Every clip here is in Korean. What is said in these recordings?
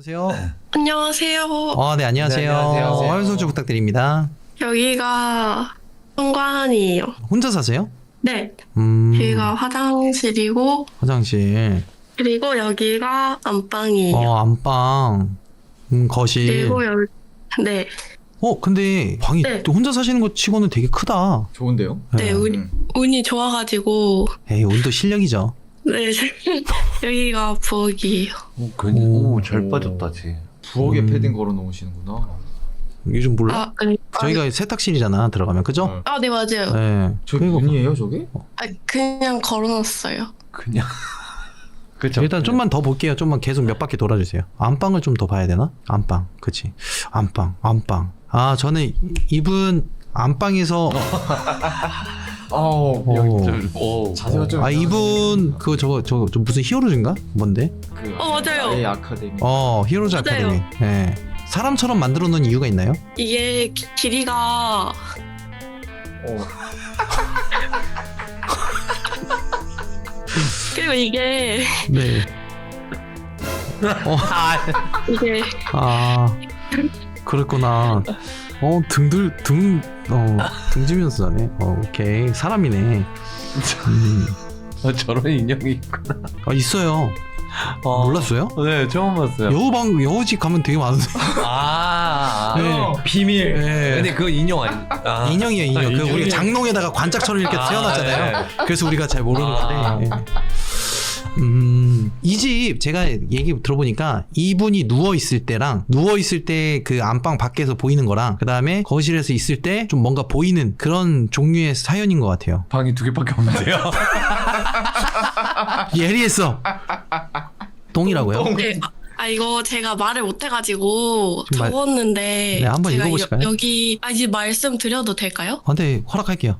여보세요? 안녕하세요. 네, 안녕하세요. 네, 안녕하세요. 화면 좀 부탁드립니다. 여기가 현관이에요. 혼자 사세요? 네. 여기가 화장실이고, 화장실. 그리고 여기가 안방이에요. 안방. 거실. 그리고 여기, 네. 근데 방이 네. 또 혼자 사시는 것 치고는 되게 크다. 좋은데요? 네, 운이 좋아가지고, 에이, 운도 실력이죠. 네. 여기가 부엌이에요. 잘 빠졌다, 지. 부엌에 패딩 걸어 놓으시는구나. 요즘 몰라? 네. 저희가 세탁실이잖아, 들어가면. 그죠? 네, 맞아요. 네. 저 그리고 문이에요, 저게? 그냥 걸어놨어요. 그냥. 그쵸. 일단 좀만 더 볼게요. 좀만 계속 몇 바퀴 돌아주세요. 안방을 좀 더 봐야 되나? 안방. 그치. 안방. 저는 이분 안방에서 자세가 좀. 이분 저거 좀 무슨 히어로즈인가? 뭔데? 맞아요. 아예 아카데미. 히어로즈 맞아요. 아카데미. 네. 사람처럼 만들어 놓은 이유가 있나요? 이게 길이가, 그리고 이게, 네. 이게, 그렇구나. 등지면서 자네. 오케이. 사람이네. 저런 인형이 있구나. 있어요. 몰랐어요? 네, 처음 봤어요. 여우집 가면 되게 많은데. 네. 비밀. 네. 근데 그거 인형 아니? 인형이에요, 인형. 우리가 인형이에요. 장롱에다가 관짝처럼 이렇게 태어났잖아요. 그래서 우리가 잘 모르는 건데. 이 집 제가 얘기 들어보니까 이분이 누워있을 때랑 누워있을 때 그 안방 밖에서 보이는 거랑 그 다음에 거실에서 있을 때 좀 뭔가 보이는 그런 종류의 사연인 것 같아요. 방이 2개밖에 없는데요. 예리했어. 똥이라고요? 네. 이거 제가 말을 못해가지고 지금 적었는데. 네, 한번 제가 읽어보실까요? 여기, 이제 말씀드려도 될까요? 네, 허락할게요.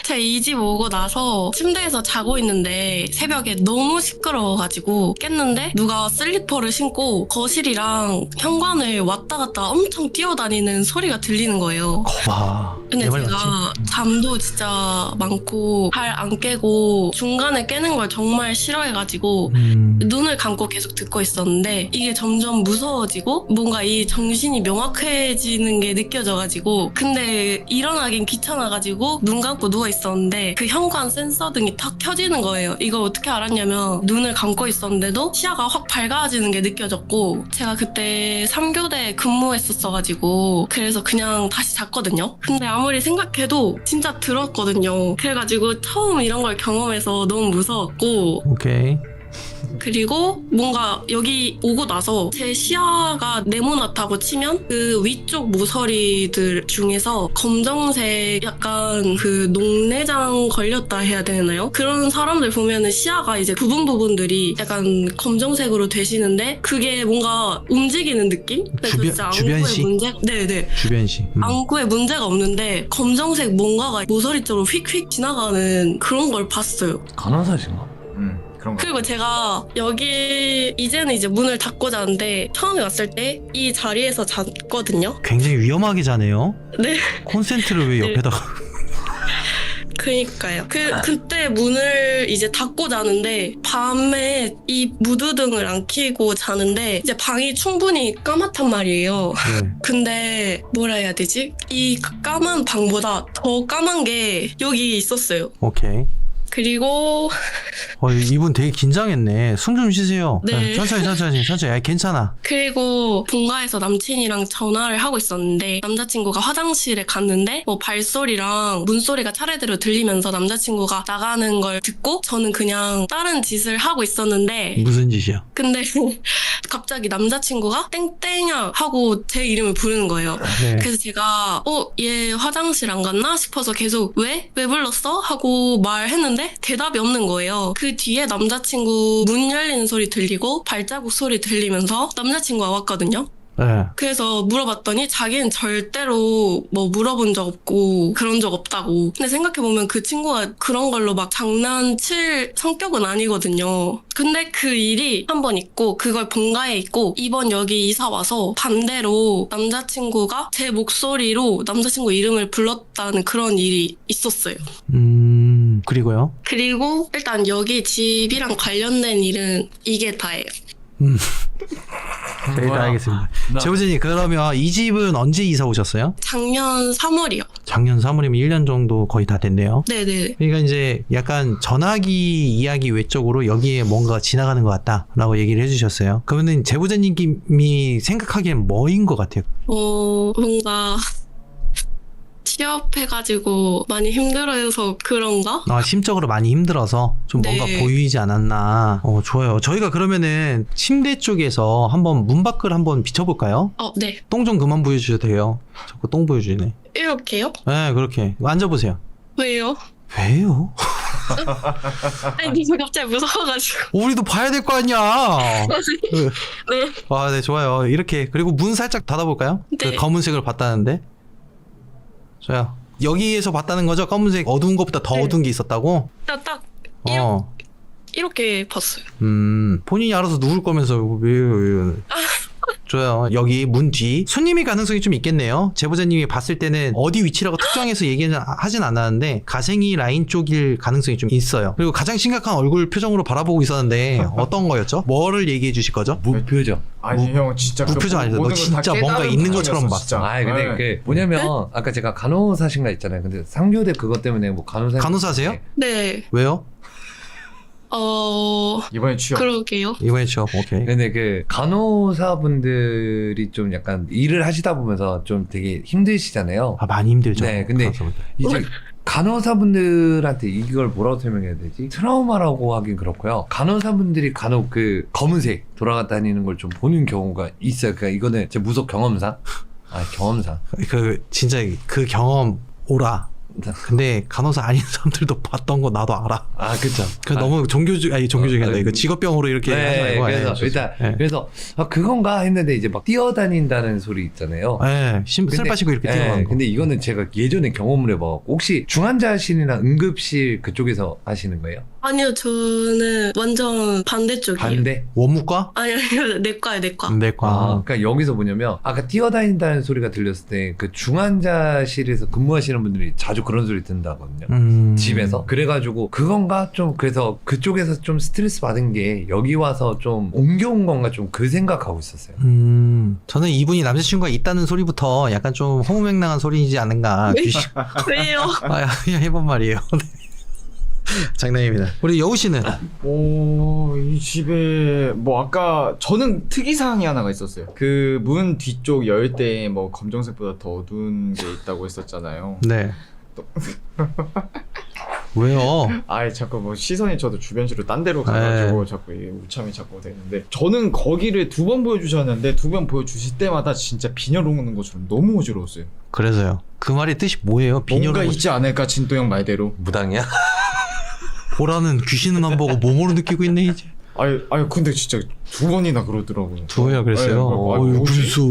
제가 이 집 오고 나서 침대에서 자고 있는데 새벽에 너무 시끄러워가지고 깼는데 누가 슬리퍼를 신고 거실이랑 현관을 왔다 갔다 엄청 뛰어다니는 소리가 들리는 거예요. 거봐. 근데 내 말 제가 맞지? 잠도 진짜 많고 잘 안 깨고 중간에 깨는 걸 정말 싫어해가지고 눈을 감고 계속 듣고 있었는데 이게 점점 무서워지고 뭔가 이 정신이 명확해지는 게 느껴져가지고 근데 일어나긴 귀찮아가지고 눈 감고 누워있었는데 그 현관 센서 등이 탁 켜지는 거예요. 이걸 어떻게 알았냐면 눈을 감고 있었는데도 시야가 확 밝아지는 게 느껴졌고 제가 그때 3교대 근무했었어가지고 그래서 그냥 다시 잤거든요. 근데 아무리 생각해도 진짜 들었거든요. 그래가지고 처음 이런 걸 경험해서 너무 무서웠고 오케이. 그리고 뭔가 여기 오고 나서 제 시야가 네모나다고 치면 그 위쪽 모서리들 중에서 검정색 약간 그 녹내장 걸렸다 해야 되나요? 그런 사람들 보면은 시야가 이제 부분들이 약간 검정색으로 되시는데 그게 뭔가 움직이는 느낌? 그래서 진짜 주변시? 네네. 주변시. 안구에 문제가 없는데 검정색 뭔가가 모서리 쪽으로 휙휙 지나가는 그런 걸 봤어요. 간호사신가? 그런 거. 그리고 제가 여기 이제는 이제 문을 닫고 자는데 처음에 왔을 때 이 자리에서 잤거든요. 굉장히 위험하게 자네요. 네. 콘센트를 왜 네. 옆에다가. 그니까요. 그때 문을 이제 닫고 자는데 밤에 이 무드등을 안 켜고 자는데 이제 방이 충분히 까맣단 말이에요. 네. 근데 뭐라 해야 되지? 이 까만 방보다 더 까만 게 여기 있었어요. 오케이. 그리고 이분 되게 긴장했네. 숨 좀 쉬세요. 네. 천천히. 괜찮아. 그리고 본가에서 남친이랑 전화를 하고 있었는데 남자친구가 화장실에 갔는데 뭐 발소리랑 문소리가 차례대로 들리면서 남자친구가 나가는 걸 듣고 저는 그냥 다른 짓을 하고 있었는데 무슨 짓이야? 근데 갑자기 남자친구가 땡땡야 하고 제 이름을 부르는 거예요. 네. 그래서 제가 얘 화장실 안 갔나 싶어서 계속 왜 불렀어? 하고 말했는데 대답이 없는 거예요. 그 뒤에 남자친구 문 열리는 소리 들리고 발자국 소리 들리면서 남자친구가 왔거든요. 네. 그래서 물어봤더니 자기는 절대로 뭐 물어본 적 없고 그런 적 없다고. 근데 생각해보면 그 친구가 그런 걸로 막 장난칠 성격은 아니거든요. 근데 그 일이 한 번 있고 그걸 본가에 있고 이번 여기 이사 와서 반대로 남자친구가 제 목소리로 남자친구 이름을 불렀다는 그런 일이 있었어요. 그리고요? 그리고 일단 여기 집이랑 관련된 일은 이게 다예요. 네, 일단 알겠습니다. 제보자님 그러면 이 집은 언제 이사 오셨어요? 작년 3월이요. 작년 3월이면 1년 정도 거의 다 됐네요. 네네. 그러니까 이제 약간 전화기 이야기 외적으로 여기에 뭔가 지나가는 것 같다라고 얘기를 해주셨어요. 그러면은 제보자님이 생각하기엔 뭐인 것 같아요? 뭔가 취업해가지고 많이 힘들어해서 그런가? 심적으로 많이 힘들어서 좀 네. 뭔가 보이지 않았나. 좋아요. 저희가 그러면은 침대 쪽에서 한번 문 밖을 한번 비춰볼까요? 네. 똥 좀 그만 보여주셔도 돼요. 자꾸 똥 보여주네. 이렇게요? 네, 그렇게. 앉아보세요. 왜요? 왜요? 아니, 저 갑자기 무서워가지고. 우리도 봐야 될 거 아니야. 네. 네, 좋아요. 이렇게. 그리고 문 살짝 닫아볼까요? 네. 그 검은색을 봤다는데. 좋아요. 여기에서 봤다는 거죠? 검은색 어두운 것보다 더 네. 어두운 게 있었다고? 딱 어. 이렇게 봤어요. 본인이 알아서 누울 거면서 왜요? 좋아요. 여기 문 뒤 손님이 가능성이 좀 있겠네요. 제보자님이 봤을 때는 어디 위치라고 특정해서 얘기하진 않았는데 가생이 라인 쪽일 가능성이 좀 있어요. 그리고 가장 심각한 얼굴 표정으로 바라보고 있었는데 어떤 거였죠? 뭐를 얘기해 주실 거죠? 무표정. 아니 형 진짜 무표정 아니죠. 너 진짜 뭔가 있는 것처럼 봤어. 근데 그 뭐냐면 아까 제가 간호사신가 있잖아요. 근데 상교대 그것 때문에 뭐 간호사세요? 네. 왜요? 이번에 취업. 그러게요. 이번에 취업. 오케이. 근데 그 간호사분들이 좀 약간 일을 하시다 보면서 좀 되게 힘드시잖아요. 많이 힘들죠. 네, 근데 간호사분들. 이제 간호사분들한테 이걸 뭐라고 설명해야 되지? 트라우마라고 하긴 그렇고요. 간호사분들이 간혹 그 검은색 돌아다니는 걸 좀 보는 경우가 있어요. 그러니까 이거는 제 무속 경험상. 경험상. 진짜 그 경험 오라. 근데 간호사 아닌 사람들도 봤던 거 나도 알아. 그쵸. 너무 종교적이다. 이거 직업병으로 이렇게 하지 말고. 그래서 일단 그래서 그건가 했는데 이제 막 뛰어다닌다는 소리 있잖아요. 슬 빠시고 이렇게 뛰어가는 거. 근데 이거는 제가 예전에 경험을 해봐갖고 혹시 중환자실이나 응급실 그쪽에서 하시는 거예요? 아니요, 저는 완전 반대쪽이에요. 반대? 원무과? 아니요, 내과요, 내과. 내과. 그러니까 여기서 뭐냐면 아까 뛰어다닌다는 소리가 들렸을 때 그 중환자실에서 근무하시는 분들이 자주 그런 소리 듣는다거든요. 집에서. 그래가지고 그건가 좀 그래서 그쪽에서 좀 스트레스 받은 게 여기 와서 좀 옮겨온 건가 좀 그 생각하고 있었어요. 저는 이분이 남자친구가 있다는 소리부터 약간 좀 허무맹랑한 소리이지 않은가. 왜요? 그냥 해본 말이에요. 장난입니다. 우리 여우 씨는? 이 집에 뭐 아까 저는 특이사항이 하나가 있었어요. 그 문 뒤쪽 열 때 뭐 검정색보다 더 어두운 게 있다고 했었잖아요. 네. 왜요? 자꾸 뭐 시선이 저도 주변시로 딴 데로 가가지고 자꾸 이게 우참이 자꾸 되는데 저는 거기를 2번 보여주셨는데 2번 보여주실 때마다 진짜 비녀 오는 것처럼 너무 어지러웠어요. 그래서요. 그 말의 뜻이 뭐예요? 뭔가 있지 않을까 진도 형 말대로. 무당이야? 보라는 귀신은 안 보고 몸으로 느끼고 있네 이제. 근데 진짜 2번이나 그러더라고요. 2번이나 그랬어요? 그랬어.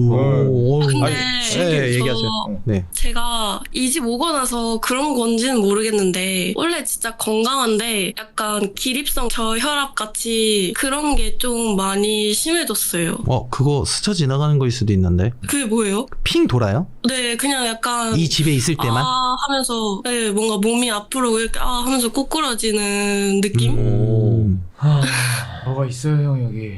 근데 얘기하세요. 네. 제가 이 집 오고 나서 그런 건지는 모르겠는데 원래 진짜 건강한데 약간 기립성 저혈압 같이 그런 게 좀 많이 심해졌어요. 그거 스쳐 지나가는 거일 수도 있는데. 그게 뭐예요? 핑 돌아요? 네, 그냥 약간 이 집에 있을 때만? 하면서 뭔가 몸이 앞으로 이렇게 하면서 꼬꾸라지는 느낌? 뭐가 있어요 형 여기.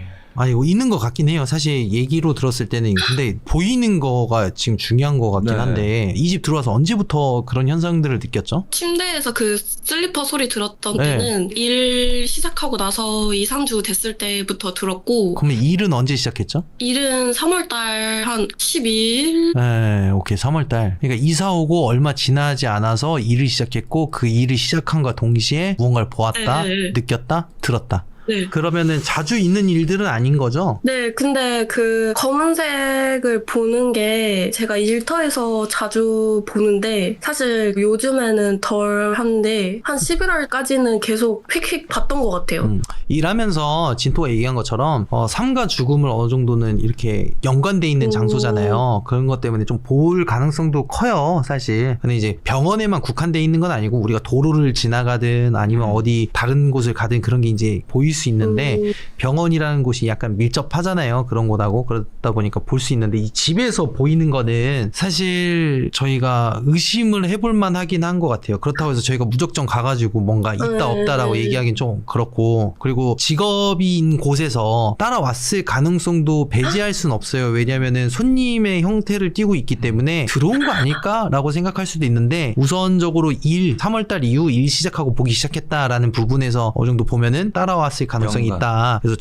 있는 것 같긴 해요. 사실 얘기로 들었을 때는. 근데 보이는 거가 지금 중요한 것 같긴 한데 이 집 들어와서 언제부터 그런 현상들을 느꼈죠? 침대에서 그 슬리퍼 소리 들었던 때는 일 시작하고 나서 2, 3주 됐을 때부터 들었고. 그러면 일은 언제 시작했죠? 일은 3월달 한 12일? 네, 오케이. 3월달. 그러니까 이사 오고 얼마 지나지 않아서 일을 시작했고 그 일을 시작한과 동시에 무언가를 보았다, 느꼈다, 들었다. 네. 그러면은 자주 있는 일들은 아닌 거죠? 네, 근데 그 검은색을 보는 게 제가 일터에서 자주 보는데 사실 요즘에는 덜 한데 한 11월까지는 계속 휙휙 봤던 것 같아요. 일하면서 진토가 얘기한 것처럼 삶과 죽음을 어느 정도는 이렇게 연관돼 있는 장소잖아요. 그런 것 때문에 좀 볼 가능성도 커요, 사실. 근데 이제 병원에만 국한돼 있는 건 아니고 우리가 도로를 지나가든 아니면 어디 다른 곳을 가든 그런 게 이제 보일 수 있는데 병원이라는 곳이 약간 밀접하잖아요. 그런 곳하고 그러다 보니까 볼 수 있는데 이 집에서 보이는 거는 사실 저희가 의심을 해볼 만하긴 한 것 같아요. 그렇다고 해서 저희가 무작정 가가지고 뭔가 있다 없다라고 얘기하기는 좀 그렇고 그리고 직업인 곳에서 따라왔을 가능성도 배제할 순 없어요. 왜냐면은 손님의 형태를 띠고 있기 때문에 들어온 거 아닐까라고 생각할 수도 있는데 우선적으로 3월달 이후 일 시작하고 보기 시작했다라는 부분에서 어느 정도 보면은 따라왔을 가능성이 연관. 있다. 그래서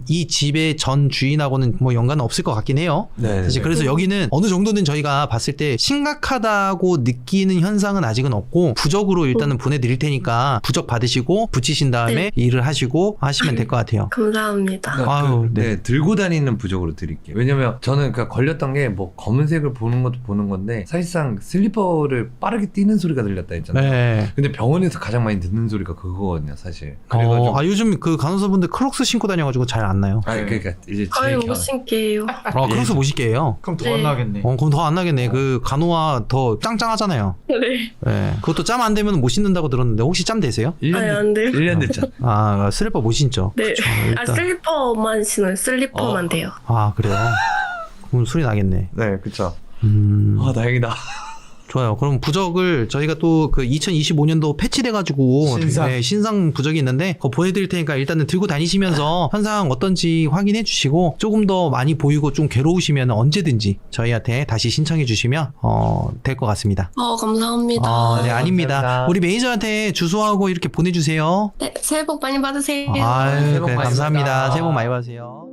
이 집의 전 주인하고는 뭐 연관은 없을 것 같긴 해요. 네. 사실 그래서 여기는 어느 정도는 저희가 봤을 때 심각하다고 느끼는 현상은 아직은 없고 부적으로 일단은 보내드릴 테니까 부적 받으시고 붙이신 다음에 일을 하시고 하시면 될 것 같아요. 감사합니다. 아유, 네. 들고 다니는 부적으로 드릴게요. 왜냐면 저는 그러니까 걸렸던 게 뭐 검은색을 보는 것도 보는 건데 사실상 슬리퍼를 빠르게 뛰는 소리가 들렸다 했잖아요. 네. 근데 병원에서 가장 많이 듣는 소리가 그거거든요, 사실. 그래가지고 요즘 그 간호사분들 크록스 신고 다녀가지고 잘 안 나요. 그러니까 이제 아유, 제 못 신게요. 크록스 못 신게요. 그럼 더 네. 안 나겠네. 그럼 더 안 나겠네. 그 간호화 더 짱짱하잖아요. 네. 네. 그것도 짬 안 되면 못 신는다고 들었는데 혹시 짬 되세요? 1년, 아니, 안 돼요. 1년 됐잖아. 슬리퍼 못 신죠? 네. 그쵸, 아, 일단. 슬리퍼만 신어요. 슬리퍼만 돼요. 그래요? 그럼 소리 나겠네. 네, 그쵸. 다행이다. 좋아요. 그럼 부적을 저희가 또 그 2025년도 패치돼가지고 신상 부적이 있는데 그거 보내드릴 테니까 일단은 들고 다니시면서 현상 어떤지 확인해 주시고 조금 더 많이 보이고 좀 괴로우시면 언제든지 저희한테 다시 신청해 주시면 될 것 같습니다. 감사합니다. 네, 아닙니다. 감사합니다. 우리 매니저한테 주소하고 이렇게 보내주세요. 네, 새해 복 많이 받으세요. 아유, 새해 복 그래, 많이 감사합니다. 받으세요. 새해 복 많이 받으세요.